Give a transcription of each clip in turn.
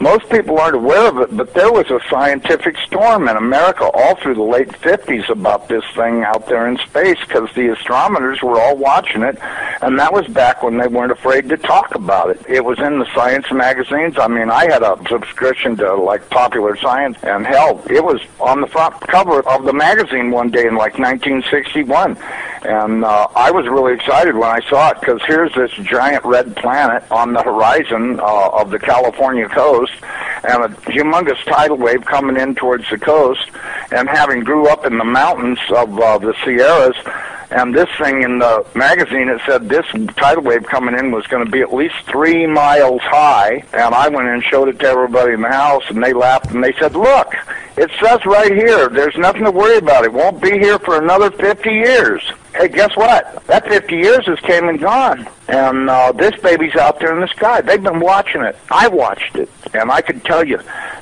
Most people aren't aware of it, but there was a scientific storm in America all through the late 50s about this thing out there in space, because the astronomers were all watching it, and that was back when they weren't afraid to talk about it. It was in the science magazines. I mean, I had a subscription to, like, Popular Science, and hell, it was on the front cover of the magazine one day in, like, 1961. And I was really excited when I saw it, because here's this giant red planet on the horizon of the California coast, and a humongous tidal wave coming in towards the coast, and having grew up in the mountains of the Sierras, and this thing in the magazine, it said this tidal wave coming in was going to be at least 3 miles high, and I went and showed it to everybody in the house, and they laughed, and they said, look, it says right here, there's nothing to worry about. It won't be here for another 50 years. Hey, guess what? That 50 years has came and gone, and this baby's out there in the sky. They've been watching it. I watched it, and I can tell you,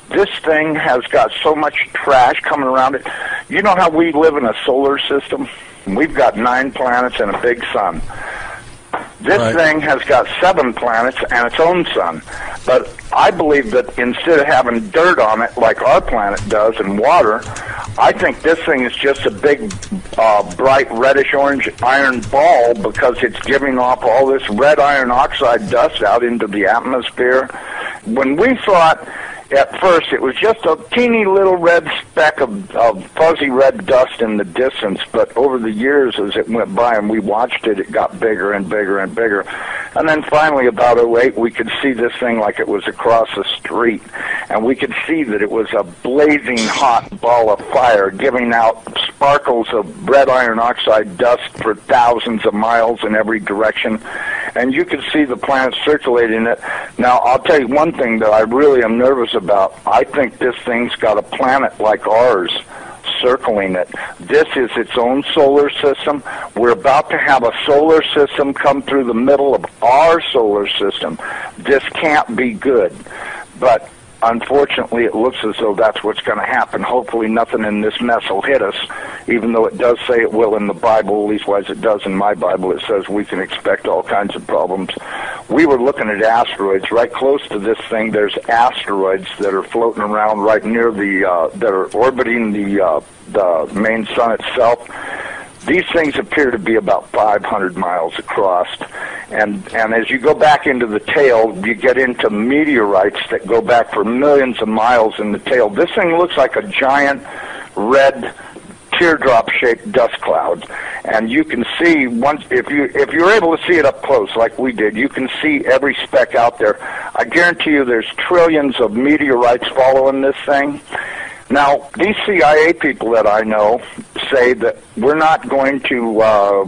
this thing has got so much trash coming around it. You know how we live in a solar system? We've got 9 planets and a big sun. This thing has got 7 planets and its own sun. But I believe that instead of having dirt on it like our planet does and water, I think this thing is just a big, bright reddish-orange iron ball, because it's giving off all this red iron oxide dust out into the atmosphere. When we thought at first it was just a teeny little red speck of fuzzy red dust in the distance, but over the years as it went by and we watched it, it got bigger and bigger and bigger. And then finally about '08 we could see this thing like it was across the street, and we could see that it was a blazing hot ball of fire giving out sparkles of red iron oxide dust for thousands of miles in every direction, and you could see the planet circulating it. Now I'll tell you one thing that I really am nervous about. I think this thing's got a planet like ours circling it. This is its own solar system. We're about to have a solar system come through the middle of our solar system. This can't be good. But unfortunately, it looks as though that's what's going to happen. Hopefully nothing in this mess will hit us, even though it does say it will in the Bible, leastwise it does in my Bible. It says we can expect all kinds of problems. We were looking at asteroids right close to this thing. There's asteroids that are floating around right near the, that are orbiting the main sun itself. These things appear to be about 500 miles across, and as you go back into the tail, you get into meteorites that go back for millions of miles in the tail. This thing looks like a giant red teardrop-shaped dust cloud, and you can see once if you're able to see it up close like we did, you can see every speck out there. I guarantee you, there's trillions of meteorites following this thing. Now, these CIA people that I know say that we're not going to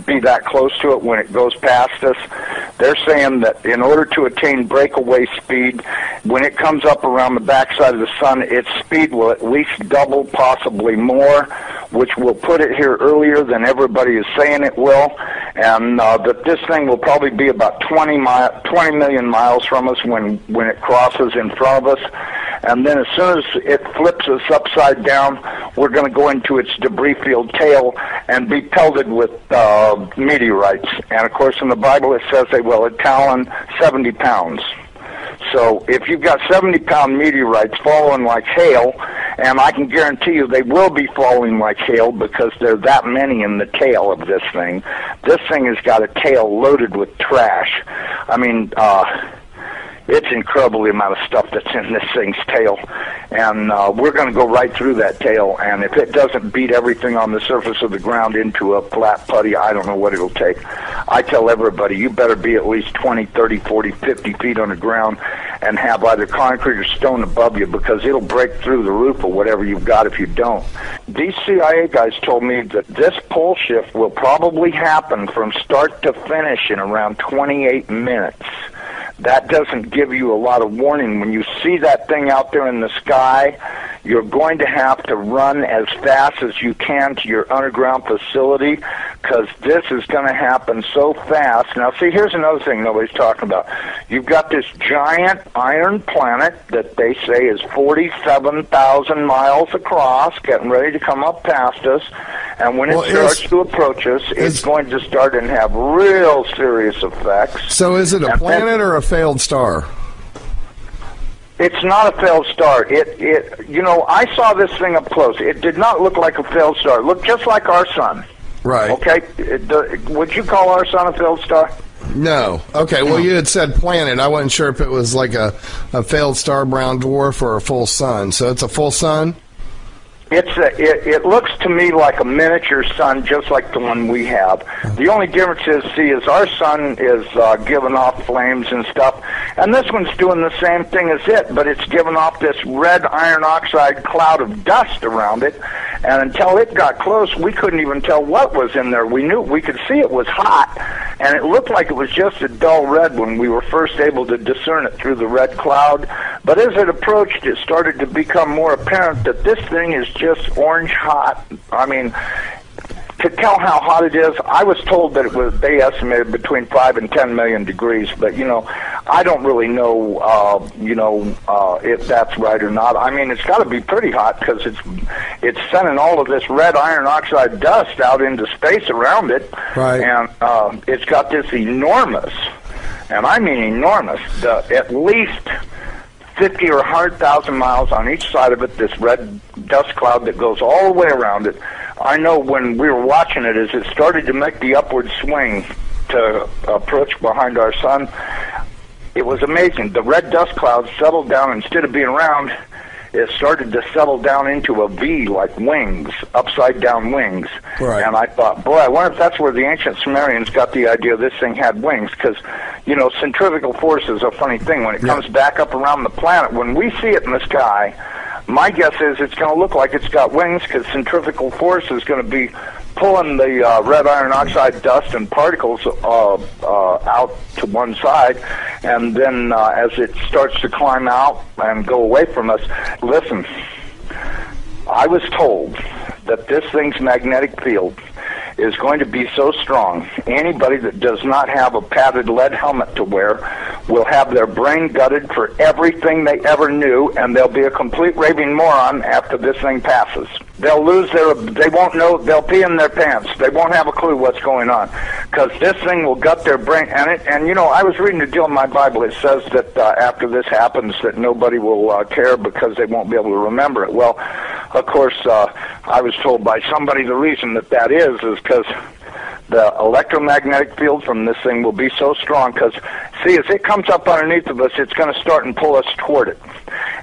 be that close to it when it goes past us. They're saying that in order to attain breakaway speed, when it comes up around the backside of the sun, its speed will at least double, possibly more, which will put it here earlier than everybody is saying it will, and that this thing will probably be about 20 million miles from us when it crosses in front of us. And then as soon as it flips us upside down, we're going to go into its debris field tail and be pelted with meteorites. And, of course, in the Bible it says they will talon 70 pounds. So if you've got 70-pound meteorites falling like hail, and I can guarantee you they will be falling like hail because there are that many in the tail of this thing. This thing has got a tail loaded with trash. I mean, it's incredible the amount of stuff that's in this thing's tail, and we're going to go right through that tail, and if it doesn't beat everything on the surface of the ground into a flat putty, I don't know what it'll take. I tell everybody, you better be at least 20, 30, 40, 50 feet on the ground and have either concrete or stone above you, because it'll break through the roof or whatever you've got if you don't. These CIA guys told me that this pole shift will probably happen from start to finish in around 28 minutes. That doesn't give you a lot of warning. When you see that thing out there in the sky, you're going to have to run as fast as you can to your underground facility, because this is going to happen so fast. Now, see, here's another thing nobody's talking about. You've got this giant iron planet that they say is 47,000 miles across, getting ready to come up past us, and when it starts to approach us, it's going to start and have real serious effects. So is it a planet or a failed star? It's not a failed star. I saw this thing up close. It did not look like a failed star. It looked just like our sun. Right. Okay. Would you call our sun a failed star? No. Okay, well, you had said planet. I wasn't sure if it was like a failed star brown dwarf or a full sun. So it's a full sun? It looks to me like a miniature sun, just like the one we have. The only difference is our sun is giving off flames and stuff, and this one's doing the same thing as it, but it's giving off this red iron oxide cloud of dust around it, and until it got close, we couldn't even tell what was in there. We could see it was hot, and it looked like it was just a dull red when we were first able to discern it through the red cloud, but as it approached, it started to become more apparent that this thing is just orange hot. I mean, to tell how hot it is, I was told that they estimated between 5 and 10 million degrees, but, I don't really know, if that's right or not. I mean, it's got to be pretty hot because it's sending all of this red iron oxide dust out into space around it. Right. And it's got this enormous, and I mean enormous, at least 50 or 100,000 miles on each side of it, this red dust cloud that goes all the way around it. I know when we were watching it, as it started to make the upward swing to approach behind our sun, it was amazing. The red dust cloud settled down. Instead of being round, it started to settle down into a V, like wings, upside-down wings. Right. And I thought, boy, I wonder if that's where the ancient Sumerians got the idea this thing had wings, because, centrifugal force is a funny thing. When it comes back up around the planet, when we see it in the sky, my guess is it's going to look like it's got wings, because centrifugal force is going to be pulling the red iron oxide dust and particles out to one side, and then as it starts to climb out and go away from us, listen, I was told that this thing's magnetic field is going to be so strong, anybody that does not have a padded lead helmet to wear will have their brain gutted for everything they ever knew, and they'll be a complete raving moron after this thing passes. They'll they won't know, they'll pee in their pants. They won't have a clue what's going on, because this thing will gut their brain. And I was reading a deal in my Bible. It says that after this happens, that nobody will care because they won't be able to remember it. Well, of course, I was told by somebody the reason that is because the electromagnetic field from this thing will be so strong, because, see, as it comes up underneath of us, it's going to start and pull us toward it.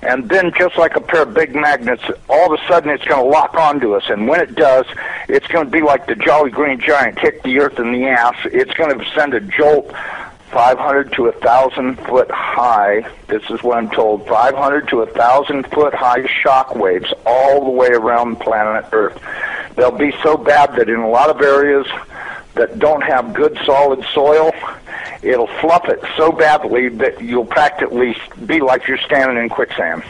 And then, just like a pair of big magnets, all of a sudden it's going to lock onto us. And when it does, it's going to be like the Jolly Green Giant hit the earth in the ass. It's going to send a jolt 500 to 1,000 foot high. This is what I'm told. 500 to 1,000 foot high shock waves all the way around planet Earth. They'll be so bad that in a lot of areas that don't have good solid soil, it'll fluff it so badly that you'll practically be like you're standing in quicksand.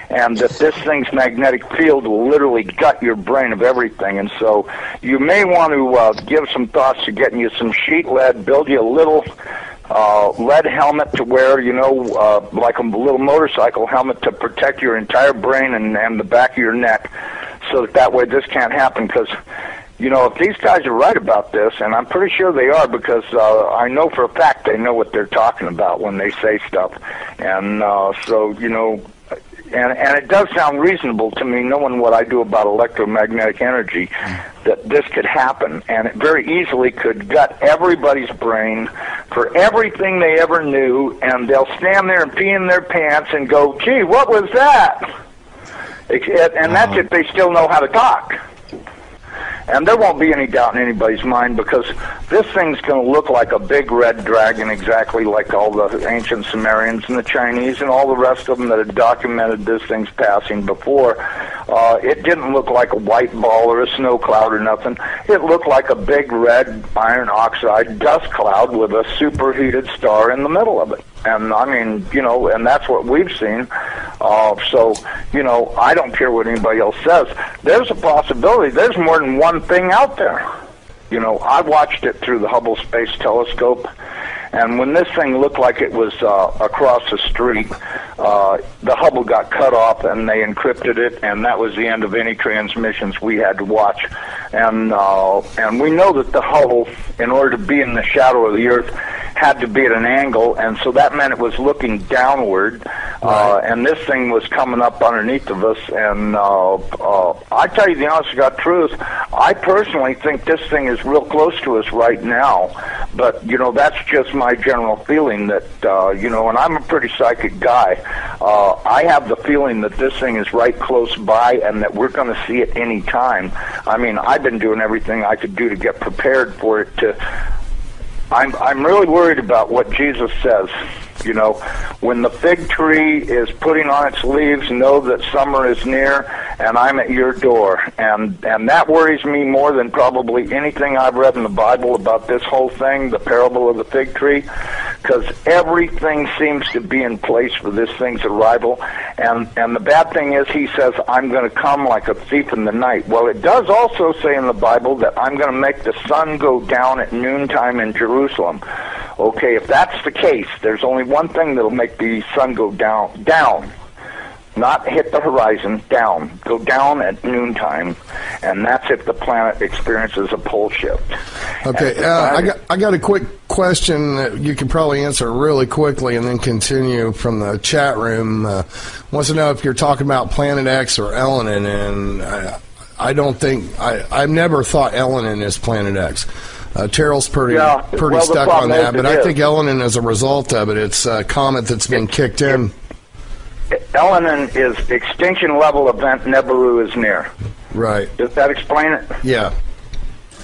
And that this thing's magnetic field will literally gut your brain of everything. And so you may want to give some thoughts to getting you some sheet lead, build you a little lead helmet to wear, like a little motorcycle helmet to protect your entire brain and the back of your neck, so that way this can't happen. Because if these guys are right about this, and I'm pretty sure they are, because I know for a fact they know what they're talking about when they say stuff. And and it does sound reasonable to me, knowing what I do about electromagnetic energy, that this could happen. And it very easily could gut everybody's brain for everything they ever knew, and they'll stand there and pee in their pants and go, gee, what was that? And that's if they still know how to talk. And there won't be any doubt in anybody's mind, because this thing's going to look like a big red dragon, exactly like all the ancient Sumerians and the Chinese and all the rest of them that had documented this thing's passing before. It didn't look like a white ball or a snow cloud or nothing. It looked like a big red iron oxide dust cloud with a superheated star in the middle of it. And I mean, and that's what we've seen. So, I don't care what anybody else says. There's a possibility. There's more than one thing out there. I watched it through the Hubble Space Telescope, and when this thing looked like it was across the street, the Hubble got cut off, and they encrypted it, and that was the end of any transmissions we had to watch. And we know that the Hubble, in order to be in the shadow of the Earth, had to be at an angle, and so that meant it was looking downward, and this thing was coming up underneath of us. And I tell you the honest to God truth, I personally think this thing is real close to us right now, but that's just my general feeling that and I'm a pretty psychic guy. I have the feeling that this thing is right close by and that we're going to see it any time. I mean, I've been doing everything I could do to get prepared for it. I'm really worried about what Jesus says. When the fig tree is putting on its leaves, know that summer is near, and I'm at your door. And that worries me more than probably anything I've read in the Bible about this whole thing, the parable of the fig tree, because everything seems to be in place for this thing's arrival. And the bad thing is, he says, I'm going to come like a thief in the night. Well, it does also say in the Bible that I'm going to make the sun go down at noontime in Jerusalem. Okay, if that's the case, there's only one thing that'll make the sun go down, not hit the horizon, go down at noontime, and that's if the planet experiences a pole shift. Okay, I got a quick question that you can probably answer really quickly and then continue from the chat room. Wants to know if you're talking about Planet X or Elenin, and I don't think, I've never thought Elenin is Planet X. Terrell's pretty stuck on that, but I think Elenin is a result of it. It's a comet that's been kicked in. Elenin is extinction level event Nibiru is near. Right. Does that explain it? Yeah.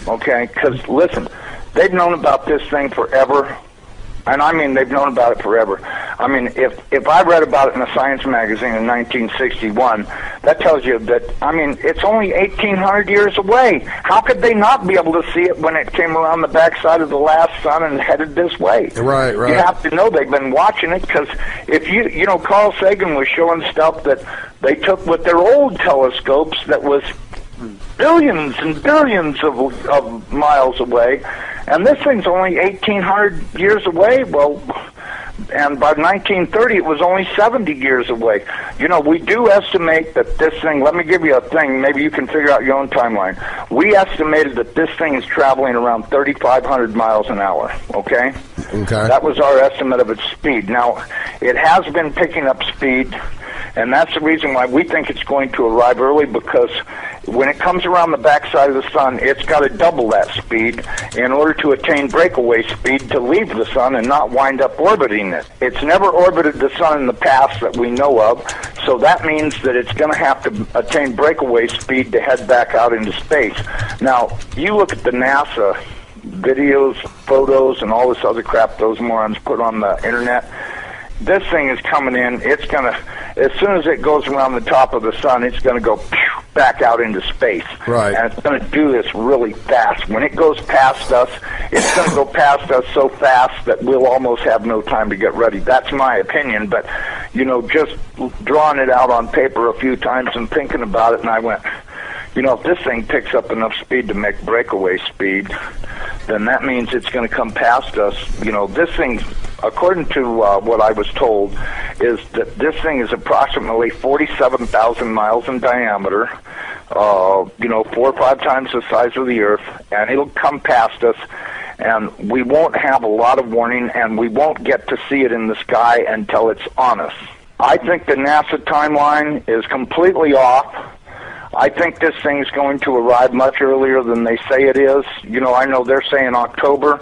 Okay, because listen, they've known about this thing forever. And I mean, they've known about it forever. I mean, if I read about it in a science magazine in 1961, that tells you that, I mean, it's only 1,800 years away. How could they not be able to see it when it came around the backside of the last sun and headed this way? Right. You have to know they've been watching it, because if Carl Sagan was showing stuff that they took with their old telescopes that was billions and billions of miles away, and this thing's only 1,800 years away. Well, and by 1930 it was only 70 years away. We do estimate that this thing, let me give you a thing, maybe you can figure out your own timeline. We estimated that this thing is traveling around 3,500 miles an hour, okay? Okay. That was our estimate of its speed. Now, it has been picking up speed, and that's the reason why we think it's going to arrive early, because when it comes around the backside of the sun, it's got to double that speed in order to attain breakaway speed to leave the sun and not wind up orbiting it. It's never orbited the sun in the past that we know of, so that means that it's going to have to attain breakaway speed to head back out into space. Now, you look at the NASA videos, photos, and all this other crap those morons put on the internet. This thing is coming in. It's going to, as soon as it goes around the top of the sun, it's going to go back out into space. Right. And it's going to do this really fast. When it goes past us, it's going to go past us so fast that we'll almost have no time to get ready. That's my opinion. But, just drawing it out on paper a few times and thinking about it, and I went, if this thing picks up enough speed to make breakaway speed, then that means it's going to come past us. This thing, according to what I was told, is that this thing is approximately 47,000 miles in diameter, 4 or 5 times the size of the Earth, and it'll come past us, and we won't have a lot of warning, and we won't get to see it in the sky until it's on us. I think the NASA timeline is completely off. I think this thing's going to arrive much earlier than they say it is. I know they're saying October,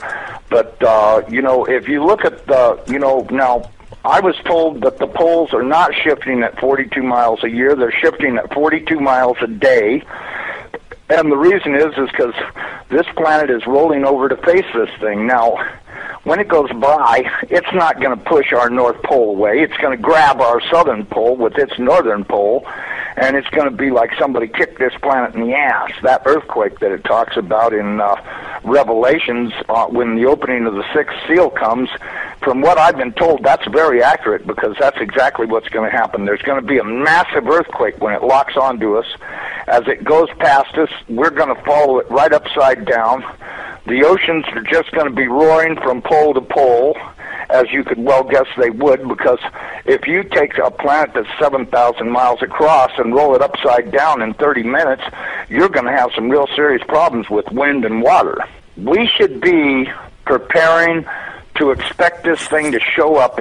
but, if you look at now, I was told that the poles are not shifting at 42 miles a year. They're shifting at 42 miles a day. And the reason is because this planet is rolling over to face this thing. Now, when it goes by, it's not going to push our North Pole away. It's going to grab our southern pole with its northern pole, and it's going to be like somebody kicked this planet in the ass. That earthquake that it talks about in Revelations, when the opening of the sixth seal comes, from what I've been told, that's very accurate, because that's exactly what's going to happen. There's going to be a massive earthquake when it locks onto us. As it goes past us, we're going to follow it right upside down. The oceans are just going to be roaring from pole to pole, as you could well guess they would, because if you take a planet that's 7,000 miles across and roll it upside down in 30 minutes, you're going to have some real serious problems with wind and water. We should be preparing to expect this thing to show up